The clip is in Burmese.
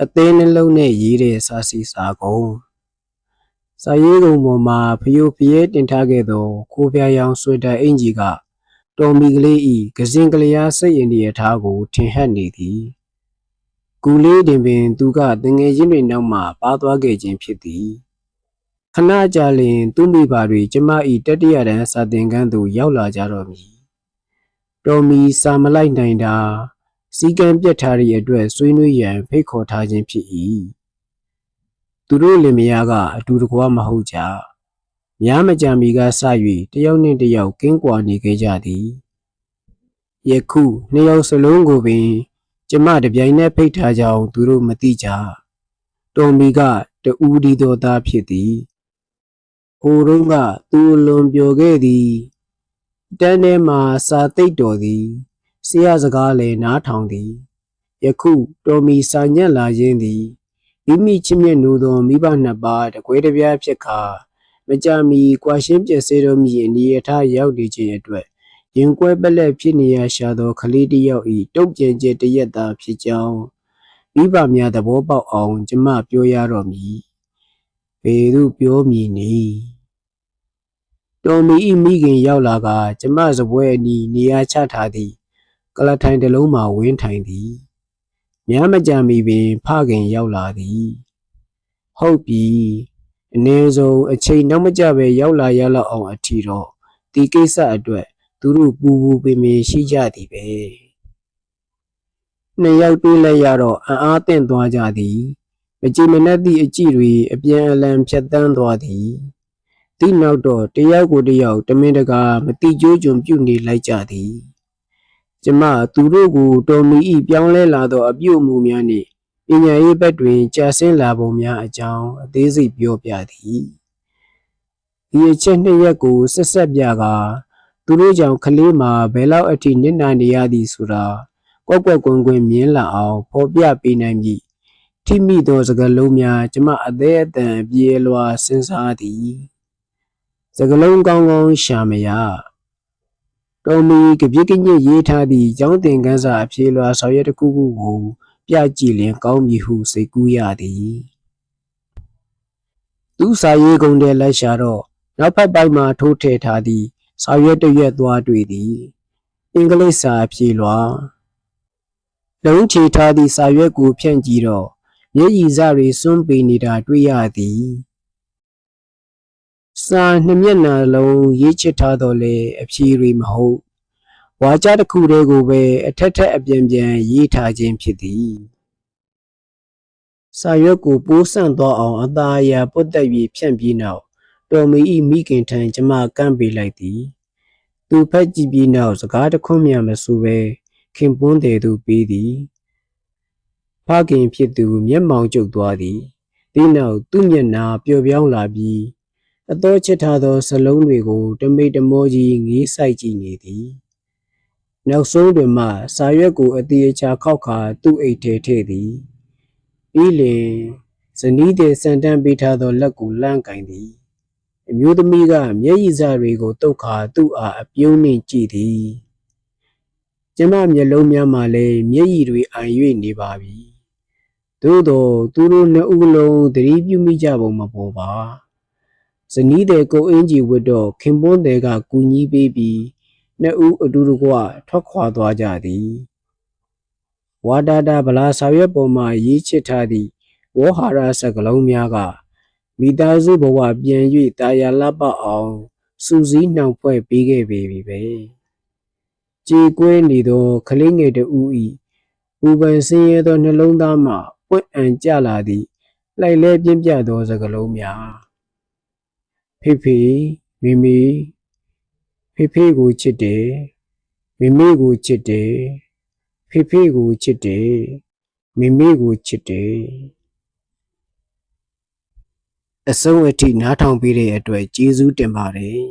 အသေးနှလုံးနဲ့ရေးတဲ့စာစီစာကုန်စာရေးကုန်ပေါ်မှာဖျို့ဖျဲတင်ထားခဲ့သောခိုးပြားရောင်ဆွေတာအင်ကြီးကတော်မီကလေးဤကစင်ကလျားစိတ်အန္တရာယ်ထားကိုထင်ဟပ်နေသည်ကူလေးတင်ပင်သူကတငယ်ချင်းတွေနောက်မှပါသွားခဲ့ခြင်းဖြစ်သည်ခဏကြာလျင်သူမိဘတွေကျမဤတတိယတန်းစာသင်ခန်းသို့ရောက်လာကြတော့မည်တော်မီစာမလိုက်နိုင်တာစီကံပြတ်ထားသည့်အတွက်ဆွေးနွေးရန်ဖိတ်ခေါ်ထားခြင်းဖြစ်၏သူတို့လင်မယားကအတူတကွမဟုတ်ကြများမကြာမီကစ၍တယောက်နှင့်တယောက်ကင်းကွာနေခဲ့ကြသည်ယခုနှစ်ယောက်စလုံးကိုပင်ကျမတပြိုင်နက်ဖိတ်ထားကြောင်းသူတို့မသိကြတော်မီကတူဒီတော်သားဖြစ်သည်ဟိုတုန်းကသူအလွန်ပျော်ခဲ့သည်တန်းထဲမှာစာသိပ်တော်သည်ဆရာစကားလည်းနားထောင်သည်ယခုတော်မီစာညံ့လာခြင်းသည်မိမိချစ်မြတ်နိုးသောမိဘနှစ်ပါးတကွဲတပြားဖြစ်ခါမကြာမီကွာရှင်းပြည့်စေတော်မူအနေအထားရောက်နေခြင်းအတွက်ရင်ကွဲပလက်ဖြစ်နေရရှာသောကလေးတစ်ယောက်၏တုံ့ပြန်ချက်တရက်သာဖြစ်ကြောင်းမိဘများသဘောပေါက်အောင်ကျမပြောရတော့မည်ဘယ်သို့ပြောမည်နည်းတော်မီ၏မိခင်ရောက်လာကကျမစပွဲအနီးနေရာချထားသည့်ကလထိုင်တစ်လုံးမှာဝင်းထိုင်သည်များမကြာမီပင်ဖခင်ရောက်လာသည်ဟုတ်ပြီအနည်းဆုံးအချိန်နောက်မကျပဲရောက်လာရလောက်အောင်အထီတော့ဒီကိစ္စအတွက်သူတို့ပူပူပင်ပင်ရှိကြသည်ပဲနှစ်ယောက်တွေ့လိုက်ရတော့အံ့အားသင့်သွားကြသည်မကြည်မနှက်သည့်အကြည့်တွေအပြန်အလှန်ဖြတ်တန်းသွားသည်ဒီနောက်တော့တယောက်ကိုတယောက်တမင်တကာမတိကျိုးကျွန်ပြုနေလိုက်ကြသည်ကျမသူတို့ကိုတော်မီ၏ပြောင်းလဲလာသောအပြုအမူများနှင့်ပညာရေးဘက်တွင်ကြာဆင်းလာပုံများအကြောင်းအသေးစိတ်ပြောပြသည်ဒီအချက်နှစ်ရက်ကိုဆက်ပြကာသူတို့ကြောင့်ကလေးမှာဘယ်လောက်အထိနစ်နာနေရသည်ဆိုတာကွက်ကွက်ကွင်းကွင်းမြင်လာအောင်ဖော်ပြပေးနိုင်မည်ထိမိသောစကားလုံးများကျမအသေးအတန်ပြေလွာစဉ်းစားသည်စကားလုံးကောင်းကောင်းရှာမရတော်မီကပြစ်ကညစ်ရေးထားသည့်ကျောင်းသင်ခန်းစာအဖြေလွှာဆောင်ရွက်တစ်ခုခုကိုပြကြည့်လင်ကောင်းမည်ဟုစိတ်ကူးရသည်သူစာရေးကုန်တဲ့လက်ရှာတော့နောက်ဖက်ပိုင်းမှာထိုးထည့်ထားသည့်ဆောင်ရွက်တရွက်သွားတွေ့သည်အင်္ဂလိပ်စာအဖြေလွှာလုံးချေထားသည့်စာရွက်ကိုဖြန့်ကြည့်တော့မျက်ရည်စတွေစွန့်ပေနေတာတွေ့ရသည်စာနှစ်မျက်နှာလုံးရေးချစ်ထားတော့လေအဖြေတွေမဟုတ်ဝါကြတစ်ခုတည်းကိုပဲအထက်ထက်အပြန်ပြန်ရေးထားခြင်းဖြစ်သည်စာရွက်ကိုပိုးဆန့်သွားအောင်အသာအရာပုတ်တက်၍ဖြန့်ပြီးနောက်တော်မီ၏မိခင်ထံကျမကန့်ပေးလိုက်သည်သူဖက်ကြည့်ပြီးနောက်စကားတခွန်းမျှမဆိုပဲခင်ပွန်းတယ်သူပေးသည်ဖခင်ဖြစ်သူမျက်မှောင်ကျုပ်သွားသည်ဒီနောက်သူ့မျက်နှာပျော့ပြောင်းလာပြီးအသောချစ်ထားသောစလုံးတွေကိုတမိတ်တမောကြီးငေးဆိုင်ကြည့်နေသည်နောက်ဆုံးတွင်မှစာရွက်ကိုအသေးအချာခောက်ခါသူ့အိတ်ထဲထည့်သည်ပြီးလျှင်ဇနီးသည်စံတန်းပေးထားသောလက်ကိုလှမ်းကင်သည်အမျိုးသမီးကမျက်ရည်စတွေကိုတုတ်ခါသူ့အားအပြုံးနှင့်ကြည့်သည်ကျမမျက်လုံးများမှလည်းမျက်ရည်တွေအိုင်၍နေပါပြီသို့သောသူတို့နှစ်ဦးလုံးသတိပြုမိကြပုံမပေါ်ပါဇနီးသည်ကိုအင်ကြီးဝတ်တော့ခင်ပွန်းသည်ကကူညီပေးပြီးနှစ်ဦးအတူတကွထွက်ခွာသွားကြသည်ဝါတာတာဗလာစာရွက်ပေါ်မှရေးချစ်ထားသည့်ဝေါဟာရစကားလုံးများကမိသားစုဘဝပြန်၍တာယာလှပအောင်စူးစီးနှောင်ဖွဲ့ပေးခဲ့ပေပြီပဲကြေကွဲနေသောကလေးငယ်တဦး၏ပူပန်ဆင်းရဲသောနှလုံးသားမှပွင့်အံကျလာသည့်လှိုက်လဲပြင်းပြသောစကားလုံးများဖေဖေမေမေဖေဖေကိုချစ်တယ်မေမေကိုချစ်တယ်ဖေဖေကိုချစ်တယ်မေမေကိုချစ်တယ်အဆုံးအထိနားထောင်ပေးတဲ့အတွက်ကျေးဇူးတင်ပါတယ်